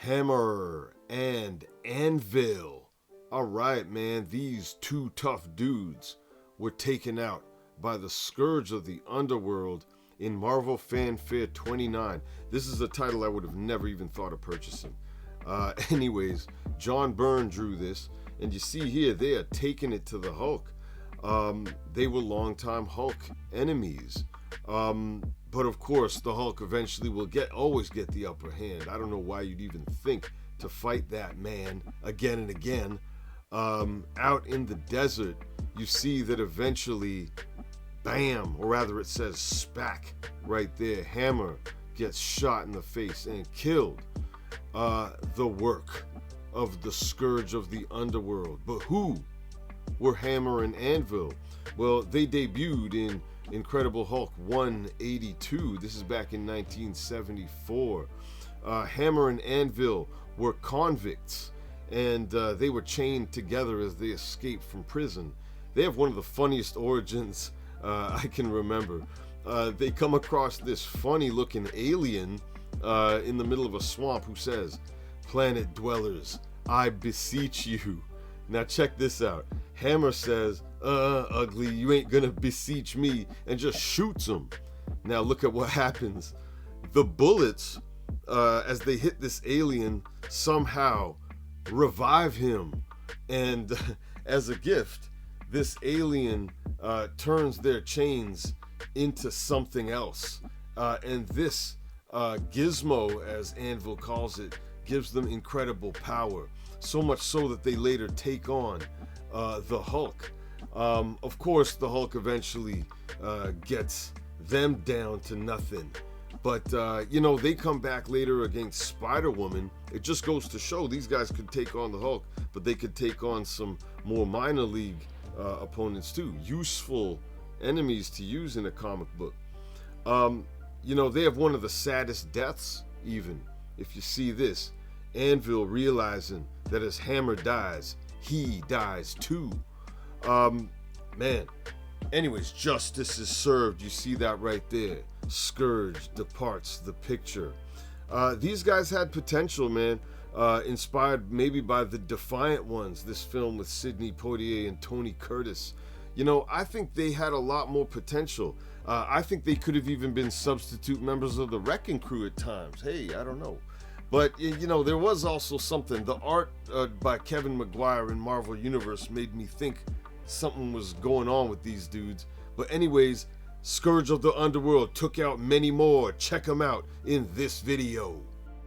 Hammer and Anvil. Alright, man, these two tough dudes were taken out by the Scourge of the Underworld in Marvel Fanfare 29. This is a title I would have never even thought of purchasing. Anyways, John Byrne drew this, and you see here they are taking it to the Hulk. They were longtime Hulk enemies. But of course, the Hulk eventually will always get the upper hand. I don't know why you'd even think to fight that man again and again. Out in the desert, you see that eventually, bam, or rather it says spack right there. Hammer gets shot in the face and killed. The work of the Scourge of the Underworld. But who were Hammer and Anvil? Well, they debuted in Incredible Hulk 182. This is back in 1974. Hammer and Anvil were convicts, and they were chained together as they escaped from prison. They have one of the funniest origins I can remember. They come across this funny-looking alien in the middle of a swamp who says, "Planet dwellers, I beseech you." Now check this out. Hammer says, ugly, you ain't gonna beseech me, and just shoots him. Now look at what happens. The bullets, as they hit this alien, somehow revive him. And as a gift, this alien turns their chains into something else. And this gizmo, as Anvil calls it, gives them incredible power. So much so that they later take on the Hulk. Of course, the Hulk eventually gets them down to nothing. But, they come back later against Spider-Woman. It just goes to show these guys could take on the Hulk, but they could take on some more minor league opponents too. Useful enemies to use in a comic book. They have one of the saddest deaths, even. If you see this, Anvil realizing that as Hammer dies, he dies too. Man. Anyways, justice is served. You see that right there. Scourge departs the picture. These guys had potential, man. Inspired maybe by the Defiant Ones, this film with Sidney Poitier and Tony Curtis. I think they had a lot more potential. I think they could have even been substitute members of the Wrecking Crew at times. Hey, I don't know. But, there was also something. The art by Kevin Maguire in Marvel Universe made me think something was going on with these dudes. But anyways, Scourge of the Underworld took out many more. Check them out in this video.